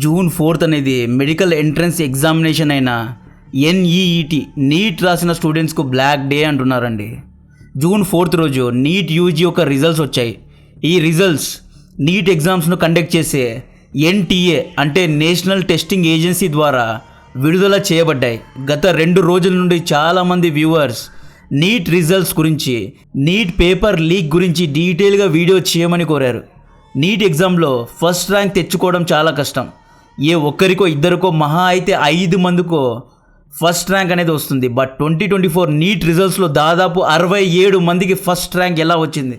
June 4 అనేది medical entrance examination అయిన NEET neat రాసిన స్టూడెంట్స్కు బ్లాక్ డే అంటున్నారండి. జూన్ 4 రోజు నీట్ యూజీ యొక్క రిజల్ట్స్ వచ్చాయి. ఈ రిజల్ట్స్ నీట్ ఎగ్జామ్స్ను కండక్ట్ చేసే NTA అంటే నేషనల్ టెస్టింగ్ ఏజెన్సీ ద్వారా విడుదల చేయబడ్డాయి. గత 2 రోజుల నుండి చాలామంది వ్యూవర్స్ నీట్ రిజల్ట్స్ గురించి, నీట్ పేపర్ లీక్ గురించి డీటెయిల్గా వీడియో చేయమని కోరారు. నీట్ ఎగ్జామ్లో ఫస్ట్ ర్యాంక్ తెచ్చుకోవడం చాలా కష్టం. ఏ ఒక్కరికో ఇద్దరికో మహా అయితే 5 మందికో ఫస్ట్ ర్యాంక్ అనేది వస్తుంది. బట్ 2024 నీట్ రిజల్ట్స్లో దాదాపు 67 మందికి ఫస్ట్ ర్యాంక్ ఎలా వచ్చింది?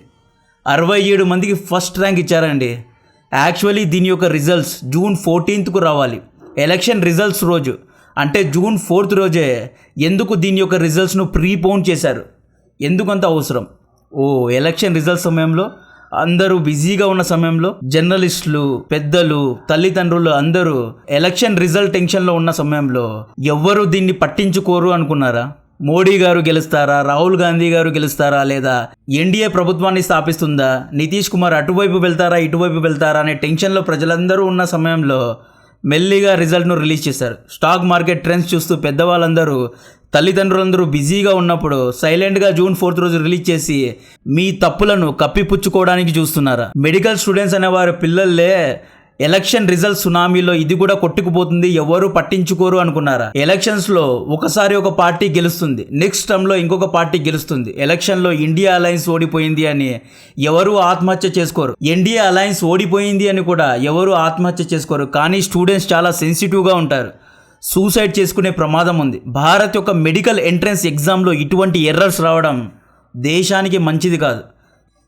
67 మందికి ఫస్ట్ ర్యాంక్ ఇచ్చారండి. యాక్చువల్లీ దీని యొక్క రిజల్ట్స్ జూన్ 14కు రావాలి, ఎలక్షన్ రిజల్ట్స్ రోజు. అంటే జూన్ 4 రోజే ఎందుకు దీని యొక్క రిజల్ట్స్ను ప్రీపోన్ చేశారు? ఎందుకంత అవసరం? ఎలక్షన్ రిజల్ట్స్ సమయంలో అందరూ బిజీగా ఉన్న సమయంలో జర్నలిస్టులు, పెద్దలు, తల్లిదండ్రులు అందరూ ఎలక్షన్ రిజల్ట్ టెన్షన్లో ఉన్న సమయంలో ఎవ్వరూ దీన్ని పట్టించుకోరు అనుకున్నారా? మోడీ గారు గెలుస్తారా, రాహుల్ గాంధీ గారు గెలుస్తారా, లేదా NDA ప్రభుత్వాన్ని స్థాపిస్తుందా, నితీష్ కుమార్ అటువైపు వెళ్తారా ఇటువైపు వెళ్తారా అనే టెన్షన్లో ప్రజలందరూ ఉన్న సమయంలో మెల్లిగా రిజల్ట్ను రిలీజ్ చేశారు. స్టాక్ మార్కెట్ ట్రెండ్స్ చూస్తూ పెద్దవాళ్ళందరూ, తల్లిదండ్రులందరూ బిజీగా ఉన్నప్పుడు సైలెంట్గా జూన్ 4 రోజు రిలీజ్ చేసి మీ తప్పులను కప్పిపుచ్చుకోవడానికి చూస్తున్నారా? మెడికల్ స్టూడెంట్స్ అనేవారు పిల్లలే ఎలక్షన్ రిజల్ట్ సునామీలో ఇది కూడా కొట్టుకుపోతుంది, ఎవరు పట్టించుకోరు అనుకున్నారా? ఎలక్షన్స్లో ఒకసారి ఒక పార్టీ గెలుస్తుంది, నెక్స్ట్ టర్మ్లో ఇంకొక పార్టీ గెలుస్తుంది. ఎలక్షన్లో ఇండియా అలయన్స్ ఓడిపోయింది అని ఎవరు ఆత్మహత్య చేసుకోరు. NDA అలయన్స్ ఓడిపోయింది అని కూడా ఎవరు ఆత్మహత్య చేసుకోరు. కానీ స్టూడెంట్స్ చాలా సెన్సిటివ్గా ఉంటారు, సూసైడ్ చేసుకునే ప్రమాదం ఉంది. భారత్ యొక్క మెడికల్ ఎంట్రన్స్ ఎగ్జామ్లో ఇటువంటి ఎర్రర్స్ రావడం దేశానికి మంచిది కాదు.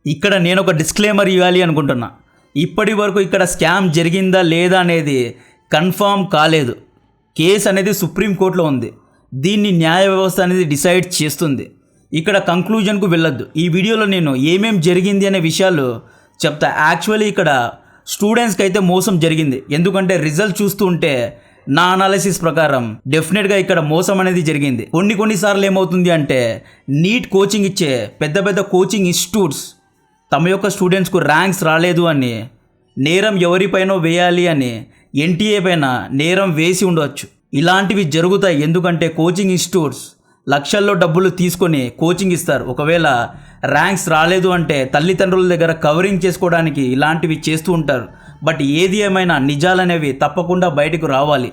ఇక్కడ నేను ఒక డిస్క్లైమర్ ఇవ్వాలి అనుకుంటున్నా. ఇప్పటి వరకు ఇక్కడ స్కామ్ జరిగిందా లేదా అనేది కన్ఫామ్ కాలేదు. కేసు అనేది సుప్రీంకోర్టులో ఉంది. దీన్ని న్యాయ వ్యవస్థ అనేది డిసైడ్ చేస్తుంది. ఇక్కడ కంక్లూజన్కు వెళ్ళొద్దు. ఈ వీడియోలో నేను ఏమేం జరిగింది అనే విషయాలు చెప్తా. యాక్చువల్లీ ఇక్కడ స్టూడెంట్స్కి అయితే మోసం జరిగింది. ఎందుకంటే రిజల్ట్ చూస్తూ ఉంటే నా అనాలిసిస్ ప్రకారం డెఫినెట్గా ఇక్కడ మోసం అనేది జరిగింది. కొన్నిసార్లు ఏమవుతుంది అంటే నీట్ కోచింగ్ ఇచ్చే పెద్ద పెద్ద కోచింగ్ ఇన్స్టిట్యూట్స్ తమ యొక్క స్టూడెంట్స్కు ర్యాంక్స్ రాలేదు అని నేరం ఎవరిపైనో వేయాలి అని NTA పైన నేరం వేసి ఉండవచ్చు. ఇలాంటివి జరుగుతాయి. ఎందుకంటే కోచింగ్ ఇన్స్టిట్యూట్స్ లక్షల్లో డబ్బులు తీసుకొని కోచింగ్ ఇస్తారు. ఒకవేళ ర్యాంక్స్ రాలేదు అంటే తల్లిదండ్రుల దగ్గర కవరింగ్ చేసుకోవడానికి ఇలాంటివి చేస్తూ ఉంటారు. బట్ ఏది ఏమైనా నిజాలనేవి తప్పకుండా బయటకు రావాలి.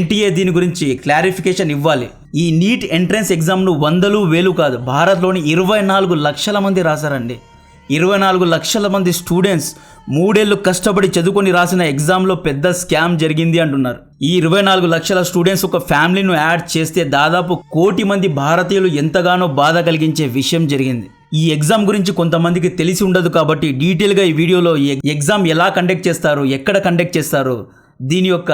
NTA దీని గురించి క్లారిఫికేషన్ ఇవ్వాలి. ఈ నీట్ ఎంట్రన్స్ ఎగ్జామ్ను వందలు వేలు కాదు, భారత్లోని 24 లక్షల మంది రాశారండి. 24 లక్షల మంది స్టూడెంట్స్ 3 ఏళ్ళు కష్టపడి చదువుకొని రాసిన ఎగ్జామ్లో పెద్ద స్కామ్ జరిగింది అంటున్నారు. ఈ 24 లక్షల స్టూడెంట్స్ ఒక ఫ్యామిలీను యాడ్ చేస్తే దాదాపు 1 కోటి మంది భారతీయులు ఎంతగానో బాధ కలిగించే విషయం జరిగింది. ఈ ఎగ్జామ్ గురించి కొంతమందికి తెలిసి ఉండదు కాబట్టి డీటెయిల్గా ఈ వీడియోలో ఎగ్జామ్ ఎలా కండక్ట్ చేస్తారు, ఎక్కడ కండక్ట్ చేస్తారు, దీని యొక్క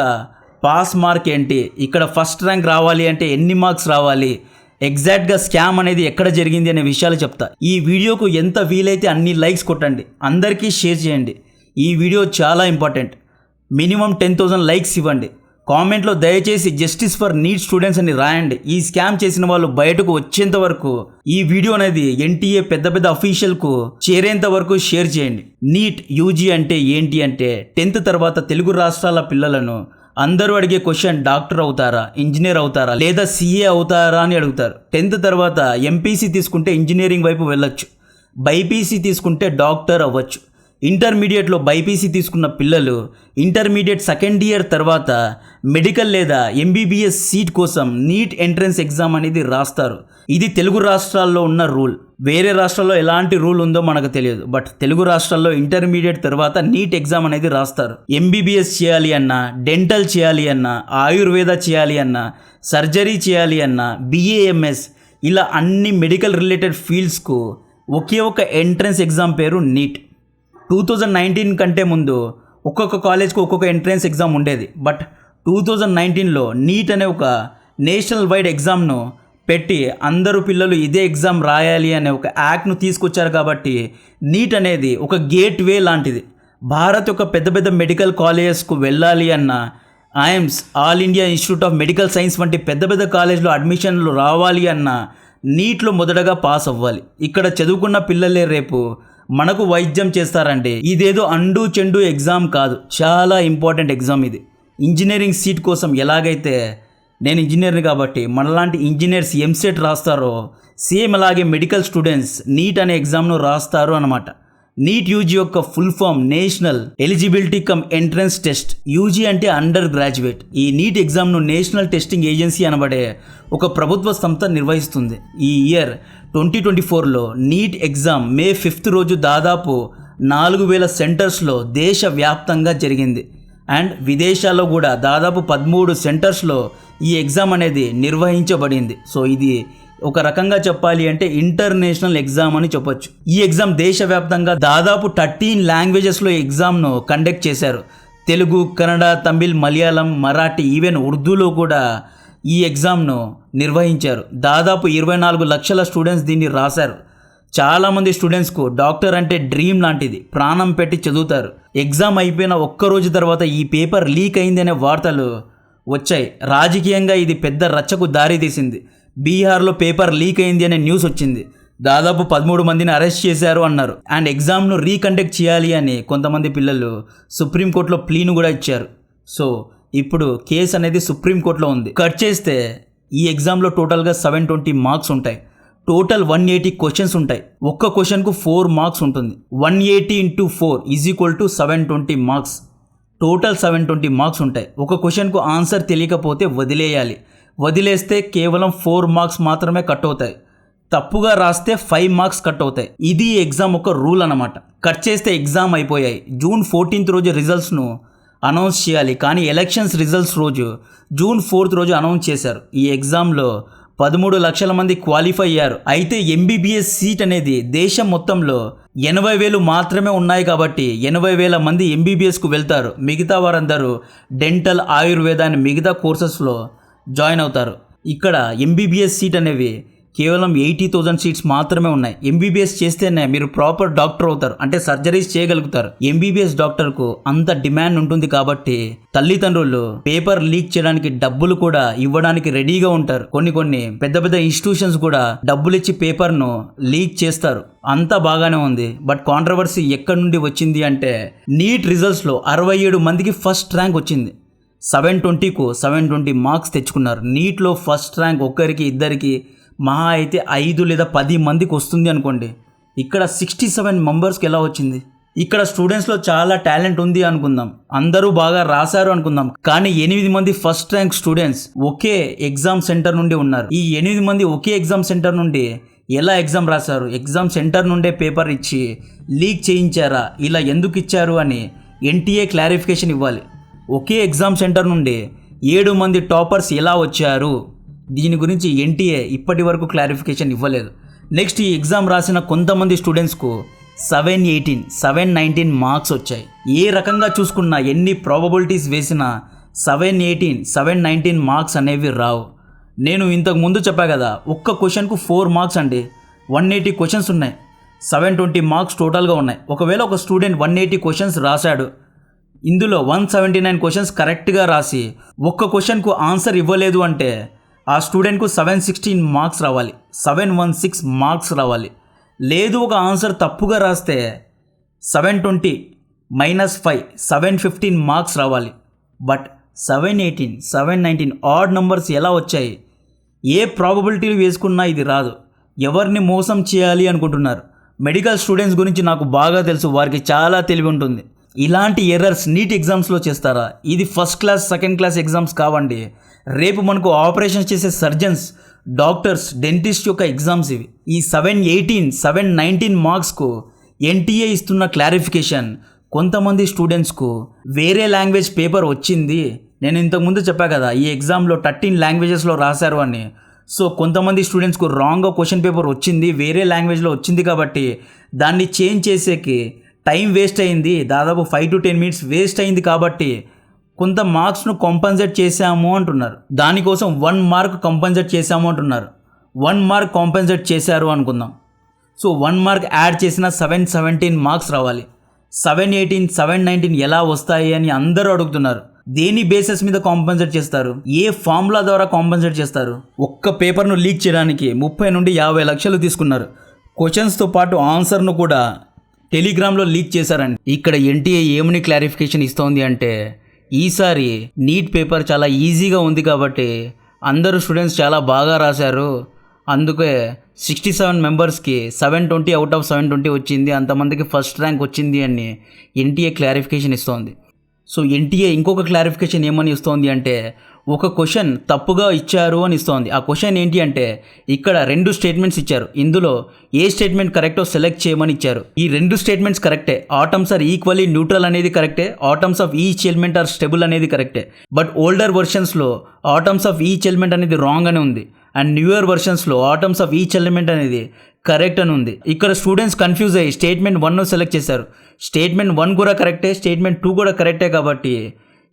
పాస్ మార్క్ ఏంటి, ఇక్కడ ఫస్ట్ ర్యాంక్ రావాలి అంటే ఎన్ని మార్క్స్ రావాలి, ఎగ్జాక్ట్గా స్కామ్ అనేది ఎక్కడ జరిగింది అనే విషయాలు చెప్తా. ఈ వీడియోకు ఎంత వీలైతే అన్ని లైక్స్ కొట్టండి, అందరికీ షేర్ చేయండి. ఈ వీడియో చాలా ఇంపార్టెంట్. మినిమం 10,000 లైక్స్ ఇవ్వండి. కామెంట్లో దయచేసి జస్టిస్ ఫర్ నీట్ స్టూడెంట్స్ అని రాయండి. ఈ స్కామ్ చేసిన వాళ్ళు బయటకు వచ్చేంత వరకు ఈ వీడియో అనేది NTA పెద్ద పెద్ద అఫీషియల్కు చేరేంత వరకు షేర్ చేయండి. నీట్ యూజీ అంటే ఏంటి అంటే 10th తర్వాత తెలుగు రాష్ట్రాల పిల్లలను అందరూ అడిగే క్వశ్చన్ డాక్టర్ అవుతారా, ఇంజనీర్ అవుతారా, లేదా CA అవుతారా అని అడుగుతారు. 10th తర్వాత MPC తీసుకుంటే ఇంజనీరింగ్ వైపు వెళ్ళొచ్చు, BPC తీసుకుంటే డాక్టర్ అవ్వచ్చు. ఇంటర్మీడియట్లో BPC తీసుకున్న పిల్లలు ఇంటర్మీడియట్ సెకండ్ ఇయర్ తర్వాత మెడికల్ లేదా MBBS సీట్ కోసం నీట్ ఎంట్రన్స్ ఎగ్జామ్ అనేది రాస్తారు. ఇది తెలుగు రాష్ట్రాల్లో ఉన్న రూల్. వేరే రాష్ట్రాల్లో ఎలాంటి రూల్ ఉందో మనకు తెలియదు. బట్ తెలుగు రాష్ట్రాల్లో ఇంటర్మీడియట్ తర్వాత నీట్ ఎగ్జామ్ అనేది రాస్తారు. MBBS చేయాలి అన్నా, డెంటల్ చేయాలి అన్నా, ఆయుర్వేద చేయాలి అన్నా, సర్జరీ చేయాలి అన్నా, BAMS ఇలా అన్ని మెడికల్ రిలేటెడ్ ఫీల్డ్స్కు ఒకే ఒక ఎంట్రన్స్ ఎగ్జామ్ పేరు నీట్. 2019 కంటే ముందు ఒక్కొక్క కాలేజ్కు ఒక్కొక్క ఎంట్రన్స్ ఎగ్జామ్ ఉండేది. బట్ 2019లో నీట్ అనే ఒక నేషనల్ వైడ్ ఎగ్జామ్ను పెట్టి అందరూ పిల్లలు ఇదే ఎగ్జామ్ రాయాలి అనే ఒక యాక్ట్ను తీసుకొచ్చారు. కాబట్టి నీట్ అనేది ఒక గేట్ వే లాంటిది. భారత్ యొక్క పెద్ద పెద్ద మెడికల్ కాలేజెస్కు వెళ్ళాలి అన్న, AIIMS all India institute of medical science వంటి పెద్ద పెద్ద కాలేజ్లో అడ్మిషన్లు రావాలి అన్న నీట్లో మొదటగా పాస్ అవ్వాలి. ఇక్కడ చదువుకున్న పిల్లలే రేపు మనకు వైద్యం చేస్తారండి. ఇదేదో అండు చెండు ఎగ్జామ్ కాదు, చాలా ఇంపార్టెంట్ ఎగ్జామ్ ఇది. ఇంజనీరింగ్ సీట్ కోసం ఎలాగైతే నేను ఇంజనీర్ని కాబట్టి మనలాంటి ఇంజనీర్స్ ఎంసెట్ రాస్తారో సేమ్ అలాగే మెడికల్ స్టూడెంట్స్ నీట్ అనే ఎగ్జామ్ను రాస్తారు అన్నమాట. నీట్ యూజీ యొక్క full form national eligibility cum entrance test. UG అంటే అండర్ గ్రాడ్యుయేట్. ఈ నీట్ ఎగ్జామ్ను నేషనల్ టెస్టింగ్ ఏజెన్సీ అనబడే ఒక ప్రభుత్వ సంస్థ నిర్వహిస్తుంది. ఈ ఇయర్ 2024లో నీట్ ఎగ్జామ్ మే 5 రోజు దాదాపు 4000 సెంటర్స్లో దేశవ్యాప్తంగా జరిగింది. అండ్ విదేశాల్లో కూడా దాదాపు 13 సెంటర్స్లో ఈ ఎగ్జామ్ అనేది నిర్వహించబడింది. సో ఇది ఒక రకంగా చెప్పాలి అంటే ఇంటర్నేషనల్ ఎగ్జామ్ అని చెప్పొచ్చు. ఈ ఎగ్జామ్ దేశవ్యాప్తంగా దాదాపు 13 లాంగ్వేజెస్లో ఎగ్జామ్ను కండక్ట్ చేశారు. తెలుగు, కన్నడ, తమిళ్, మలయాళం, మరాఠీ, ఈవెన్ ఉర్దూలో కూడా ఈ ఎగ్జామ్ను నిర్వహించారు. దాదాపు 24 లక్షల స్టూడెంట్స్ దీన్ని రాశారు. చాలామంది స్టూడెంట్స్కు డాక్టర్ అంటే డ్రీమ్ లాంటిది, ప్రాణం పెట్టి చదువుతారు. ఎగ్జామ్ అయిపోయిన ఒక్కరోజు తర్వాత ఈ పేపర్ లీక్ అయిందనే వార్తలు వచ్చాయి. రాజకీయంగా ఇది పెద్ద రచ్చకు దారితీసింది. బీహార్లో పేపర్ లీక్ అయింది అనే న్యూస్ వచ్చింది. దాదాపు 13 మందిని అరెస్ట్ చేశారు అన్నారు. అండ్ ఎగ్జామ్ను రీకండక్ట్ చేయాలి అని కొంతమంది పిల్లలు సుప్రీంకోర్టులో ప్లీను కూడా ఇచ్చారు. సో ఇప్పుడు కేసు అనేది సుప్రీంకోర్టులో ఉంది. కట్ చేస్తే ఈ ఎగ్జామ్లో టోటల్గా 720 మార్క్స్ ఉంటాయి. టోటల్ 180 క్వశ్చన్స్ ఉంటాయి. ఒక్క క్వశ్చన్కు 4 మార్క్స్ ఉంటుంది. 180 × 4 = 720 మార్క్స్. టోటల్ 720 మార్క్స్ ఉంటాయి. ఒక క్వశ్చన్కు ఆన్సర్ తెలియకపోతే వదిలేయాలి. వదిలేస్తే కేవలం 4 మార్క్స్ మాత్రమే కట్ అవుతాయి. తప్పుగా రాస్తే 5 మార్క్స్ కట్ అవుతాయి. ఇది ఎగ్జామ్ ఒక రూల్ అన్నమాట. కట్ చేస్తే ఎగ్జామ్ అయిపోయాయి. జూన్ 14 రోజు రిజల్ట్స్ను అనౌన్స్ చేయాలి. కానీ ఎలక్షన్స్ రిజల్ట్స్ రోజు జూన్ 4 రోజు అనౌన్స్ చేశారు. ఈ ఎగ్జామ్లో 13 లక్షల మంది క్వాలిఫై అయ్యారు. అయితే ఎంబీబీఎస్ సీట్ అనేది దేశం మొత్తంలో 80,000 మాత్రమే ఉన్నాయి కాబట్టి 80,000 మంది ఎంబీబీఎస్కు వెళ్తారు. మిగతా వారందరూ డెంటల్, ఆయుర్వేద అని మిగతా కోర్సెస్లో జాయిన్ అవుతారు. ఇక్కడ ఎంబీబీఎస్ సీట్ అనేవి కేవలం 80,000 సీట్స్ మాత్రమే ఉన్నాయి. ఎంబీబీఎస్ చేస్తేనే మీరు ప్రాపర్ డాక్టర్ అవుతారు, అంటే సర్జరీస్ చేయగలుగుతారు. ఎంబీబీఎస్ డాక్టర్కు అంత డిమాండ్ ఉంటుంది కాబట్టి తల్లిదండ్రులు పేపర్ లీక్ చేయడానికి డబ్బులు కూడా ఇవ్వడానికి రెడీగా ఉంటారు. కొన్ని పెద్ద పెద్ద ఇన్స్టిట్యూషన్స్ కూడా డబ్బులు ఇచ్చి పేపర్ను లీక్ చేస్తారు. అంతా బాగానే ఉంది. బట్ కాంట్రవర్సీ ఎక్కడి నుండి వచ్చింది అంటే నీట్ రిజల్ట్స్లో 67 మందికి ఫస్ట్ ర్యాంక్ వచ్చింది. 720కు 720 మార్క్స్ తెచ్చుకున్నారు. నీట్లో ఫస్ట్ ర్యాంక్ ఒక్కరికి ఇద్దరికి మహా అయితే 5 లేదా 10 మందికి వస్తుంది అనుకోండి. ఇక్కడ 67 మెంబర్స్కి ఎలా వచ్చింది? ఇక్కడ స్టూడెంట్స్లో చాలా టాలెంట్ ఉంది అనుకుందాం, అందరూ బాగా రాశారు అనుకుందాం. కానీ 8 మంది ఫస్ట్ ర్యాంక్ స్టూడెంట్స్ ఒకే ఎగ్జామ్ సెంటర్ నుండి ఉన్నారు. ఈ 8 మంది ఒకే ఎగ్జామ్ సెంటర్ నుండి ఎలా ఎగ్జామ్ రాశారు? ఎగ్జామ్ సెంటర్ నుండే పేపర్ ఇచ్చి లీక్ చేయించారా? ఇలా ఎందుకు ఇచ్చారు అని ఎన్టీఏ క్లారిఫికేషన్ ఇవ్వాలి. ఒకే ఎగ్జామ్ సెంటర్ నుండి 7 మంది టాపర్స్ ఎలా వచ్చారు? దీని గురించి ఎన్టీఏ ఇప్పటి వరకు క్లారిఫికేషన్ ఇవ్వలేదు. నెక్స్ట్ ఈ ఎగ్జామ్ రాసిన కొంతమంది స్టూడెంట్స్కు 719 మార్క్స్ వచ్చాయి. ఏ రకంగా చూసుకున్నా, ఎన్ని ప్రాబబిలిటీస్ వేసినా 719 మార్క్స్ అనేవి రావు. నేను ఇంతకు ముందు చెప్పా కదా, ఒక్క క్వశ్చన్కు 4 మార్క్స్ అండి. 180 క్వశ్చన్స్ ఉన్నాయి. 720 మార్క్స్ టోటల్గా ఉన్నాయి. ఒకవేళ ఒక స్టూడెంట్ 180 క్వశ్చన్స్ రాశాడు, ఇందులో 179 క్వశ్చన్స్ కరెక్ట్గా రాసి ఒక్క క్వశ్చన్కు ఆన్సర్ ఇవ్వలేదు అంటే ఆ స్టూడెంట్కు 716 మార్క్స్ రావాలి, 716 మార్క్స్ రావాలి. లేదు ఒక ఆన్సర్ తప్పుగా రాస్తే 720 - 5 715 మార్క్స్ రావాలి. బట్ 718, 719 ఆడ్ నంబర్స్ ఎలా వచ్చాయి? ఏ ప్రాబబిలిటీలు వేసుకున్నా ఇది రాదు. ఎవరిని మోసం చేయాలి అనుకుంటున్నారు? మెడికల్ స్టూడెంట్స్ గురించి నాకు బాగా తెలుసు, వారికి చాలా తెలివి ఉంటుంది. ఇలాంటి ఎర్రర్స్ నీట్ ఎగ్జామ్స్లో చేస్తారా? ఇది first class, second class exams కావండి. రేపు మనకు ఆపరేషన్స్ చేసే సర్జన్స్, డాక్టర్స్, డెంటిస్ట్ యొక్క ఎగ్జామ్స్ ఇవి. ఈ 718, 719 మార్క్స్కు ఎన్టీఏ ఇస్తున్న క్లారిఫికేషన్, కొంతమంది స్టూడెంట్స్కు వేరే లాంగ్వేజ్ పేపర్ వచ్చింది. నేను ఇంతకుముందు చెప్పా కదా, ఈ ఎగ్జామ్లో 13 లాంగ్వేజెస్లో రాశారు అని. సో కొంతమంది స్టూడెంట్స్కు రాంగ్గా క్వశ్చన్ పేపర్ వచ్చింది, వేరే లాంగ్వేజ్లో వచ్చింది కాబట్టి దాన్ని చేంజ్ చేసేకి టైం వేస్ట్ అయింది. దాదాపు 5 to 10 minutes వేస్ట్ అయింది కాబట్టి కొంత మార్క్స్ను కాంపన్సేట్ చేశాము అంటున్నారు. దానికోసం 1 మార్క్ కాంపన్సేట్ చేశాము అంటున్నారు. 1 మార్క్ కాంపన్సేట్ చేశారు అనుకుందాం. సో 1 మార్క్ యాడ్ చేసిన 717 మార్క్స్ రావాలి. 718, 719 ఎలా వస్తాయి అని అందరూ అడుగుతున్నారు. దేని బేసిస్ మీద కాంపన్సేట్ చేస్తారు? ఏ ఫార్ములా ద్వారా కాంపన్సేట్ చేస్తారు? ఒక్క పేపర్ను లీక్ చేయడానికి 30 నుండి 50 లక్షలు తీసుకున్నారు. క్వశ్చన్స్తో పాటు ఆన్సర్ను కూడా టెలిగ్రామ్లో లీక్ చేశారండి. ఇక్కడ ఎన్టీఏ ఏమని క్లారిఫికేషన్ ఇస్తోంది అంటే ఈసారి నీట్ పేపర్ చాలా ఈజీగా ఉంది కాబట్టి అందరూ స్టూడెంట్స్ చాలా బాగా రాశారు, అందుకే 67 మెంబర్స్కి 720 అవుట్ ఆఫ్ 720 వచ్చింది, అంతమందికి ఫస్ట్ ర్యాంక్ వచ్చింది అని ఎన్టీఏ క్లారిఫికేషన్ ఇస్తోంది. సో ఎన్టీఏ ఇంకొక క్లారిఫికేషన్ ఏమని ఇస్తోంది అంటే ఒక క్వశ్చన్ తప్పుగా ఇచ్చారు అని ఇస్తోంది. ఆ క్వశ్చన్ ఏంటి అంటే ఇక్కడ 2 స్టేట్మెంట్స్ ఇచ్చారు, ఇందులో ఏ స్టేట్మెంట్ కరెక్టో సెలెక్ట్ చేయమని ఇచ్చారు. ఈ 2 స్టేట్మెంట్స్ కరెక్టే, ఆటమ్స్ ఆర్ ఈక్వల్లీ న్యూట్రల్ అనేది కరెక్టే, atoms of each element are stable అనేది కరెక్టే. బట్ ఓల్డర్ వర్షన్స్లో ఆటమ్స్ ఆఫ్ ఈచ్ ఎలిమెంట్ అనేది రాంగ్ అని ఉంది, అండ్ న్యూయర్ వర్షన్స్లో ఆటమ్స్ ఆఫ్ ఈచ్ ఎలిమెంట్ అనేది కరెక్ట్ అని ఉంది. ఇక్కడ స్టూడెంట్స్ కన్ఫ్యూజ్ అయ్యి స్టేట్మెంట్ 1 సెలెక్ట్ చేశారు. స్టేట్మెంట్ 1 కూడా కరెక్టే, స్టేట్మెంట్ 2 కూడా కరెక్టే, కాబట్టి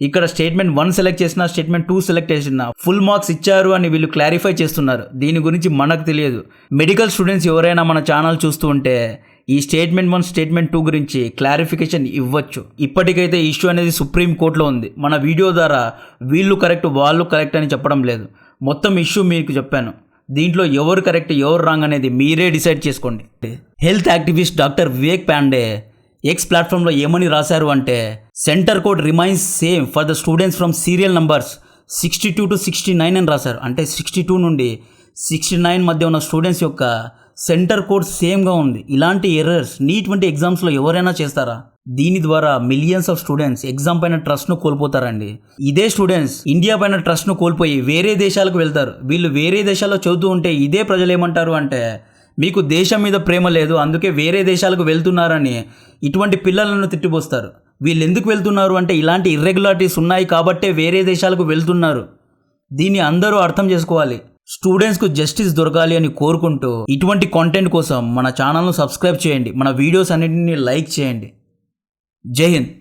ఇక్కడ స్టేట్మెంట్ 1 సెలెక్ట్ చేసినా స్టేట్మెంట్ 2 సెలెక్ట్ చేసినా ఫుల్ మార్క్స్ ఇచ్చారు అని వీళ్ళు క్లారిఫై చేస్తున్నారు. దీని గురించి మనకు తెలియదు. మెడికల్ స్టూడెంట్స్ ఎవరైనా మన ఛానల్ చూస్తూ ఉంటే ఈ స్టేట్మెంట్ 1 స్టేట్మెంట్ 2 గురించి క్లారిఫికేషన్ ఇవ్వచ్చు. ఇప్పటికైతే ఇష్యూ అనేది సుప్రీం కోర్టులో ఉంది. మన వీడియో ద్వారా వీళ్ళు కరెక్ట్ వాళ్ళు కరెక్ట్ అని చెప్పడం లేదు, మొత్తం ఇష్యూ మీకు చెప్పాను. దీంట్లో ఎవరు కరెక్ట్ ఎవరు రాంగ్ అనేది మీరే డిసైడ్ చేసుకోండి. Health activist doctor Vivek Pandey X ప్లాట్ఫామ్లో ఏమని రాశారు అంటే centre code remains same for the students from serial numbers 62 to 69 అని రాశారు. అంటే 62 నుండి 69 మధ్య ఉన్న స్టూడెంట్స్ యొక్క సెంటర్ కోడ్ సేమ్గా ఉంది. ఇలాంటి ఎర్రర్స్ నీట్ వంటి ఎగ్జామ్స్లో ఎవరైనా చేస్తారా? దీని ద్వారా మిలియన్స్ ఆఫ్ స్టూడెంట్స్ ఎగ్జామ్ పైన ట్రస్ట్ను కోల్పోతారండి. ఇదే స్టూడెంట్స్ ఇండియా పైన ట్రస్ట్ను కోల్పోయి వేరే దేశాలకు వెళ్తారు. వీళ్ళు వేరే దేశాల్లో చదువుతూ ఉంటే ఇదే ప్రజలు ఏమంటారు అంటే మీకు దేశం మీద ప్రేమ లేదు, అందుకే వేరే దేశాలకు వెళ్తున్నారని ఇటువంటి పిల్లలను తిట్టిపోస్తారు. వీళ్ళు ఎందుకు వెళ్తున్నారు అంటే ఇలాంటి ఇర్రెగ్యులారిటీస్ ఉన్నాయి కాబట్టే వేరే దేశాలకు వెళ్తున్నారు. దీన్ని అందరూ అర్థం చేసుకోవాలి. స్టూడెంట్స్కు జస్టిస్ దొరకాలి అని కోరుకుంటూ ఇటువంటి కాంటెంట్ కోసం మన ఛానల్ను సబ్స్క్రైబ్ చేయండి, మన వీడియోస్ అన్నింటినీ లైక్ చేయండి. జై హింద్.